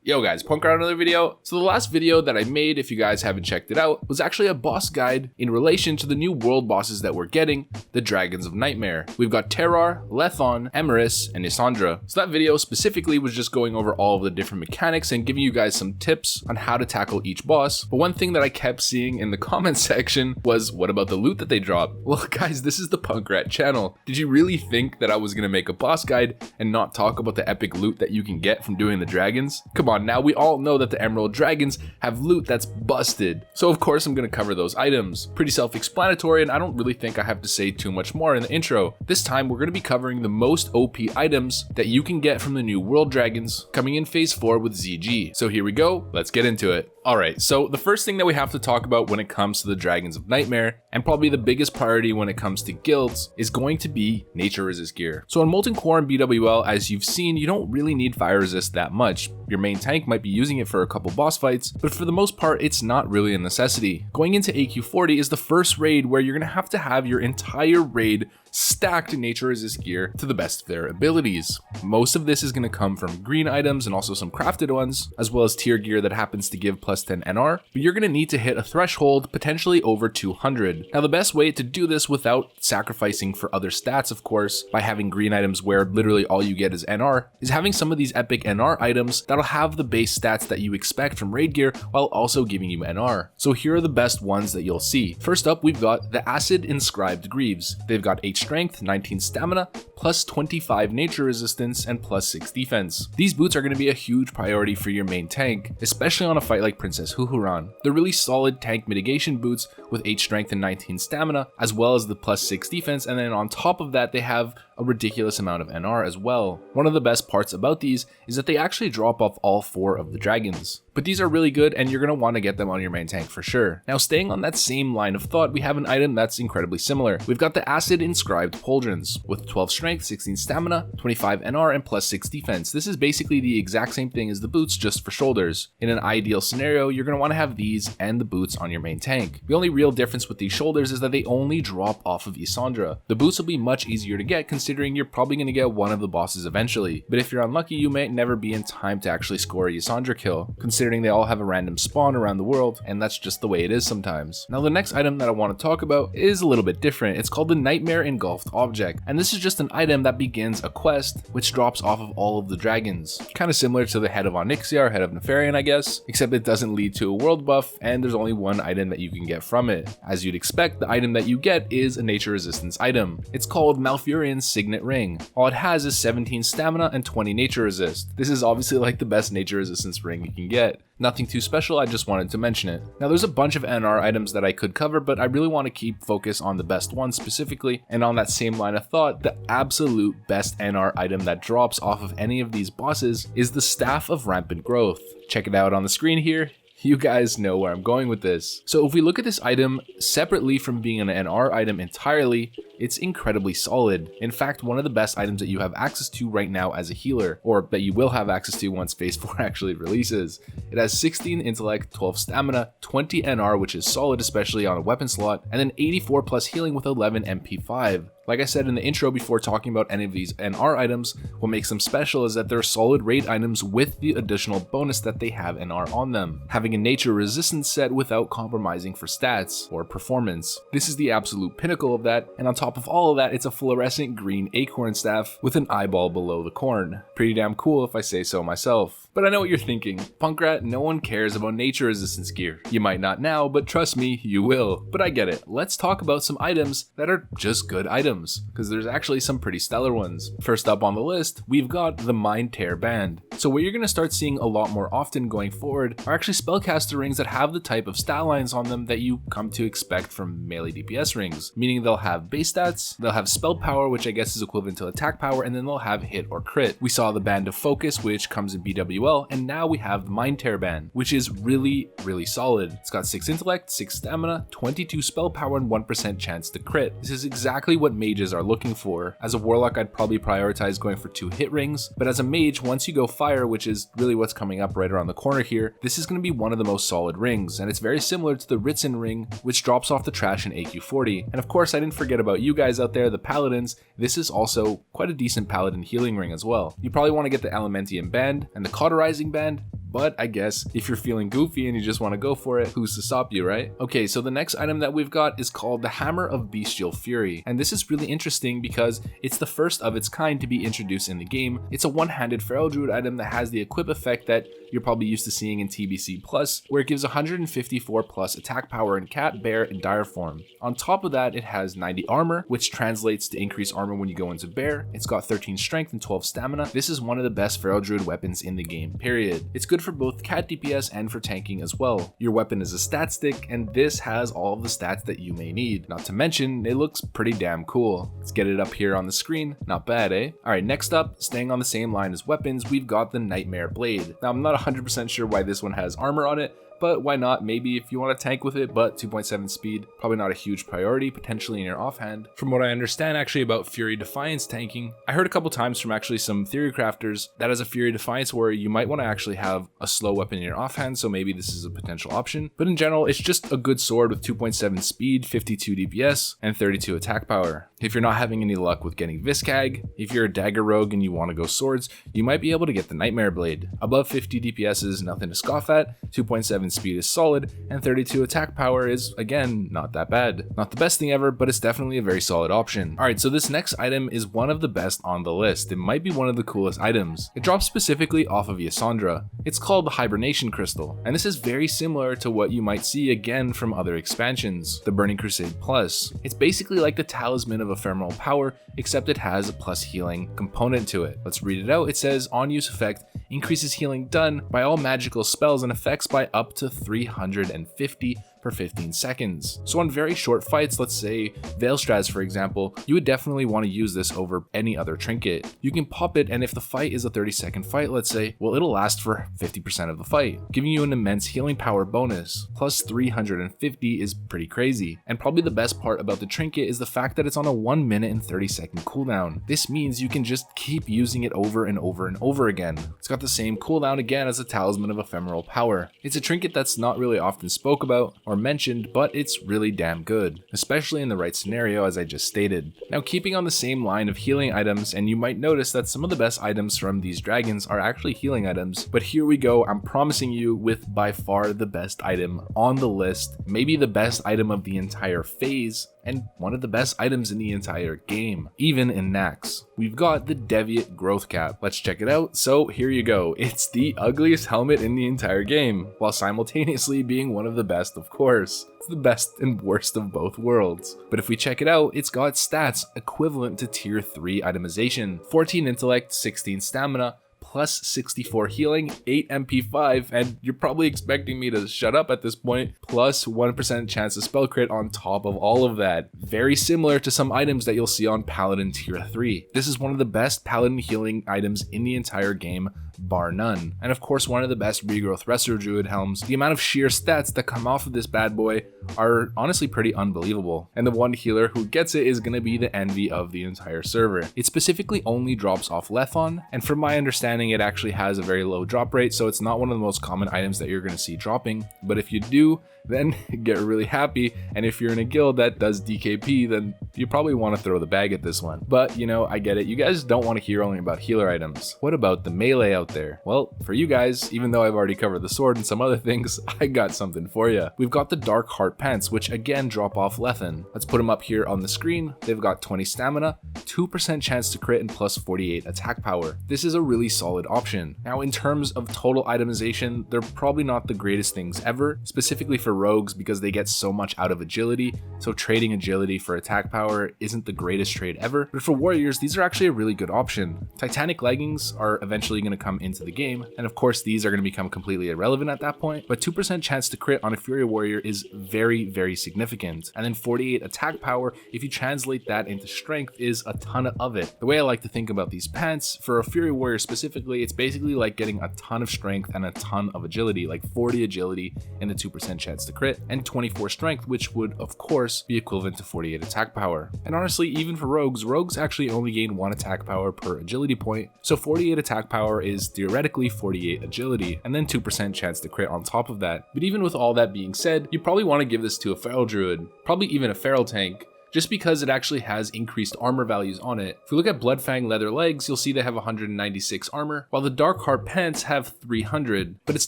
Yo guys, Punkrat another video. So the last video that I made, if you guys haven't checked it out, was actually a boss guide in relation to the new world bosses that we're getting, the Dragons of Nightmare. We've got Terrar, Lethon, Emerus, and Isandra. So that video specifically was just going over all of the different mechanics and giving you guys some tips on how to tackle each boss. But one thing that I kept seeing in the comment section was, what about the loot that they drop? Well guys, this is the Punkrat channel. Did you really think that I was gonna make a boss guide and not talk about the epic loot that you can get from doing the dragons? Come on, now we all know that the Emerald Dragons have loot that's busted. So of course I'm going to cover those items. Pretty self-explanatory, and I don't really think I have to say too much more in the intro. This time we're going to be covering the most OP items that you can get from the new World Dragons coming in Phase 4 with ZG. So here we go, let's get into it. Alright, so the first thing that we have to talk about when it comes to the Dragons of Nightmare, and probably the biggest priority when it comes to guilds, is going to be nature resist gear. So in Molten Core and BWL, as you've seen, you don't really need fire resist that much. Your main tank might be using it for a couple boss fights, but for the most part, it's not really a necessity. Going into AQ40 is the first raid where you're going to have your entire raid stacked nature resist gear to the best of their abilities. Most of this is going to come from green items and also some crafted ones, as well as tier gear that happens to give plus 10 NR, but you're going to need to hit a threshold potentially over 200. Now the best way to do this without sacrificing for other stats, of course, by having green items where literally all you get is NR, is having some of these epic NR items that'll have the base stats that you expect from raid gear while also giving you NR. So here are the best ones that you'll see. First up, we've got the Acid Inscribed Greaves. They've got 8 strength, 19 stamina, plus 25 nature resistance, and plus 6 defense. These boots are going to be a huge priority for your main tank, especially on a fight like Princess Huhuran. They're really solid tank mitigation boots with 8 strength and 19 stamina, as well as the plus 6 defense, and then on top of that they have a ridiculous amount of NR as well. One of the best parts about these is that they actually drop off all 4 of the dragons. But these are really good and you're going to want to get them on your main tank for sure. Now staying on that same line of thought, we have an item that's incredibly similar. We've got the Acid Inscribed Pauldrons with 12 strength, 16 stamina, 25 NR, and plus 6 defense. This is basically the exact same thing as the boots, just for shoulders. In an ideal scenario, you're going to want to have these and the boots on your main tank. The only real difference with these shoulders is that they only drop off of Isandra. The boots will be much easier to get considering you're probably going to get one of the bosses eventually. But if you're unlucky, you may never be in time to actually score a Isandra kill, considering they all have a random spawn around the world, and that's just the way it is sometimes. Now the next item that I want to talk about is a little bit different. It's called the Nightmare Engulfed Object, and this is just an item that begins a quest which drops off of all of the dragons. Kind of similar to the Head of Onyxia or Head of Nefarian, I guess, except it doesn't lead to a world buff and there's only one item that you can get from it. As you'd expect, the item that you get is a nature resistance item. It's called Malfurion's Signet Ring. All it has is 17 stamina and 20 nature resist. This is obviously like the best nature resistance ring you can get. Nothing too special, I just wanted to mention it. Now there's a bunch of NR items that I could cover, but I really want to keep focus on the best ones specifically, and on that same line of thought, the absolute best NR item that drops off of any of these bosses is the Staff of Rampant Growth. Check it out on the screen here. You guys know where I'm going with this. So if we look at this item separately from being an NR item entirely, it's incredibly solid. In fact, one of the best items that you have access to right now as a healer, or that you will have access to once Phase 4 actually releases. It has 16 intellect, 12 stamina, 20 NR, which is solid especially on a weapon slot, and then 84 plus healing with 11 MP5. Like I said in the intro before talking about any of these NR items, what makes them special is that they're solid raid items with the additional bonus that they have NR on them, having a nature resistance set without compromising for stats or performance. This is the absolute pinnacle of that, and on top of all of that, it's a fluorescent green acorn staff with an eyeball below the corn. Pretty damn cool if I say so myself. But I know what you're thinking. Punkrat, no one cares about nature resistance gear. You might not now, but trust me, you will. But I get it. Let's talk about some items that are just good items, because there's actually some pretty stellar ones. First up on the list, we've got the Mind Tear Band. So what you're going to start seeing a lot more often going forward are actually spellcaster rings that have the type of stat lines on them that you come to expect from melee DPS rings, meaning they'll have base stats, they'll have spell power, which I guess is equivalent to attack power, and then they'll have hit or crit. We saw the Band of Focus, which comes in BWL, and now we have the Mind Tear Band, which is really solid. It's got 6 intellect, 6 stamina, 22 spell power, and 1% chance to crit. This is exactly what mages are looking for. As a warlock, I'd probably prioritize going for 2 hit rings, but as a mage, once you go fire, which is really what's coming up right around the corner here, this is going to be one of the most solid rings, and it's very similar to the Ritzen ring, which drops off the trash in AQ40. And of course, I didn't forget about you guys out there, the paladins. This is also quite a decent paladin healing ring as well. You probably want to get the Elementium Band and the Cauterizing Band, but I guess if you're feeling goofy and you just want to go for it, who's to stop you, right? Okay, so the next item that we've got is called the Hammer of Bestial Fury, and this is really interesting because it's the first of its kind to be introduced in the game. It's a one-handed feral druid item that has the equip effect that you're probably used to seeing in TBC Plus, where it gives 154 plus attack power in cat, bear, and dire form. On top of that, it has 90 armor, which translates to increased armor when you go into bear. It's got 13 strength and 12 stamina. This is one of the best feral druid weapons in the game, period. It's good for both cat DPS and for tanking as well. Your weapon is a stat stick, and this has all of the stats that you may need. Not to mention, it looks pretty damn cool. Let's get it up here on the screen. Not bad, eh? Alright, next up, staying on the same line as weapons, we've got the Nightmare Blade. Now, I'm not 100% sure why this one has armor on it, but why not? Maybe if you want to tank with it, but 2.7 speed, probably not a huge priority, potentially in your offhand. From what I understand actually about Fury Defiance tanking, I heard a couple times from actually some theory crafters that as a Fury Defiance warrior, you might want to actually have a slow weapon in your offhand, so maybe this is a potential option. But in general, it's just a good sword with 2.7 speed, 52 DPS, and 32 attack power. If you're not having any luck with getting Viscag, if you're a dagger rogue and you want to go swords, you might be able to get the Nightmare Blade. Above 50 DPS is nothing to scoff at, 2.7 speed is solid, and 32 attack power is, again, not that bad. Not the best thing ever, but it's definitely a very solid option. Alright, so this next item is one of the best on the list. It might be one of the coolest items. It drops specifically off of Yasandra. It's called the Hibernation Crystal, and this is very similar to what you might see again from other expansions, the Burning Crusade Plus. It's basically like the Talisman of Ephemeral Power, except it has a plus healing component to it. Let's read it out. It says, on use effect, increases healing done by all magical spells and effects by up to 350 for 15 seconds. So on very short fights, let's say Veilstrats for example, you would definitely want to use this over any other trinket. You can pop it, and if the fight is a 30-second fight, let's say, well, it'll last for 50% of the fight, giving you an immense healing power bonus. Plus 350 is pretty crazy. And probably the best part about the trinket is the fact that it's on a 1 minute and 30-second cooldown. This means you can just keep using it over and over and over again. It's got the same cooldown again as the Talisman of Ephemeral Power. It's a trinket that's not really often spoke about or mentioned, but it's really damn good, especially in the right scenario as I just stated. Now, keeping on the same line of healing items, and you might notice that some of the best items from these dragons are actually healing items, but here we go, I'm promising you with by far the best item on the list, maybe the best item of the entire phase, and one of the best items in the entire game, even in naxx. We've got the Devi Growth Cap. Let's check it out. So here you go. It's the ugliest helmet in the entire game, while simultaneously being one of the best, of course. It's the best and worst of both worlds. But if we check it out, it's got stats equivalent to tier 3 itemization, 14 intellect, 16 stamina, plus 64 healing, 8 MP5, and you're probably expecting me to shut up at this point, plus 1% chance to spell crit on top of all of that. Very similar to some items that you'll see on Paladin tier 3. This is one of the best Paladin healing items in the entire game, bar none. And of course, one of the best regrowth Resto Druid helms. The amount of sheer stats that come off of this bad boy are honestly pretty unbelievable. And the one healer who gets it is going to be the envy of the entire server. It specifically only drops off Lethon, and from my understanding, it actually has a very low drop rate, so it's not one of the most common items that you're going to see dropping. But if you do, then get really happy, and if you're in a guild that does DKP, then you probably want to throw the bag at this one. But you know, I get it, you guys don't want to hear only about healer items. What about the melee out there? Well, for you guys, even though I've already covered the sword and some other things, I got something for you. We've got the Dark Heart Pants, which again drop off Lethan. Let's put them up here on the screen. They've got 20 stamina, 2% chance to crit, and plus 48 attack power. This is a really solid option. Now, in terms of total itemization, they're probably not the greatest things ever, specifically for rogues because they get so much out of agility, so trading agility for attack power isn't the greatest trade ever. But for warriors, these are actually a really good option. Titanic leggings are eventually going to come into the game, and of course these are going to become completely irrelevant at that point, but 2% chance to crit on a Fury warrior is very, very significant. And then 48 attack power, if you translate that into strength, is a ton of it. The way I like to think about these pants, for a Fury warrior specifically, it's basically like getting a ton of strength and a ton of agility, like 40 agility and the 2% chance to crit, and 24 strength, which would of course be equivalent to 48 attack power. And honestly, even for rogues actually only gain 1 attack power per agility point, so 48 attack power is theoretically 48 agility, and then 2% chance to crit on top of that. But even with all that being said, you probably want to give this to a feral druid, probably even a feral tank, just because it actually has increased armor values on it. If we look at Bloodfang leather legs, you'll see they have 196 armor, while the Darkheart pants have 300, but it's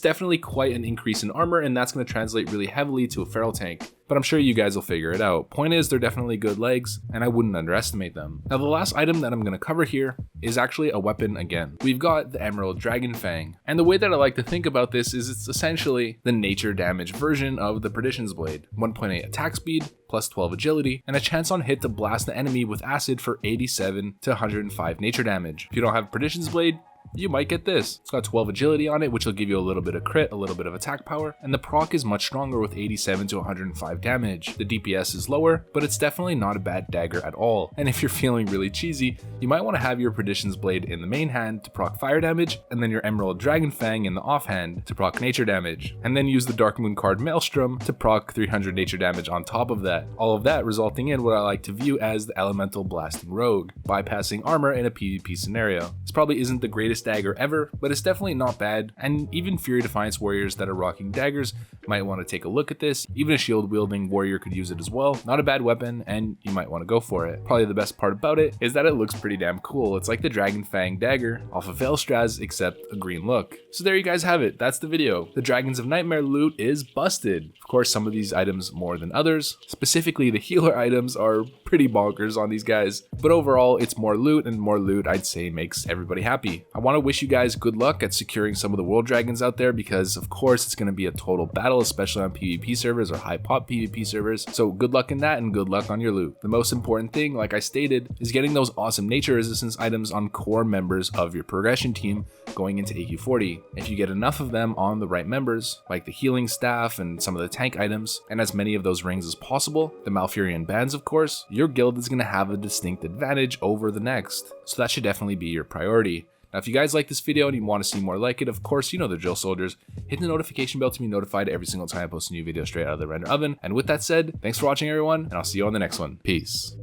definitely quite an increase in armor, and that's going to translate really heavily to a feral tank. But I'm sure you guys will figure it out. Point is, they're definitely good legs, and I wouldn't underestimate them. Now, the last item that I'm going to cover here is actually a weapon again. We've got the Emerald Dragon Fang, and the way that I like to think about this is it's essentially the nature damage version of the Perdition's Blade. 1.8 attack speed, plus 12 agility, and a chance on hit to blast the enemy with acid for 87 to 105 nature damage. If you don't have Perdition's Blade, you might get this. It's got 12 agility on it, which will give you a little bit of crit, a little bit of attack power, and the proc is much stronger with 87 to 105 damage. The DPS is lower, but it's definitely not a bad dagger at all. And if you're feeling really cheesy, you might want to have your Perdition's Blade in the main hand to proc fire damage, and then your Emerald Dragon Fang in the offhand to proc nature damage, and then use the Darkmoon card Maelstrom to proc 300 nature damage on top of that. All of that resulting in what I like to view as the Elemental Blasting Rogue, bypassing armor in a PvP scenario. This probably isn't the greatest dagger ever, but it's definitely not bad, and even Fury Defiance warriors that are rocking daggers might want to take a look at this. Even a shield wielding warrior could use it as well. Not a bad weapon, and you might want to go for it. Probably the best part about it is that it looks pretty damn cool. It's like the Dragon Fang dagger off of Veilstraz, except a green look. So there you guys have it. That's the video. The Dragons of Nightmare loot is busted. Of course, some of these items more than others. Specifically, the healer items are pretty bonkers on these guys, but overall, it's more loot, and more loot I'd say makes everybody happy. I want to wish you guys good luck at securing some of the world dragons out there, because of course it's going to be a total battle, especially on PvP servers or high pop PvP servers. So good luck in that, and good luck on your loot. The most important thing, like I stated, is getting those awesome nature resistance items on core members of your progression team going into AQ40. If you get enough of them on the right members, like the healing staff and some of the tank items, and as many of those rings as possible, the Malfurion bands of course, your guild is going to have a distinct advantage over the next. So that should definitely be your priority. Now, if you guys like this video and you want to see more like it, of course, you know the drill, soldiers. Hit the notification bell to be notified every single time I post a new video straight out of the render oven. And with that said, thanks for watching, everyone, and I'll see you on the next one. Peace.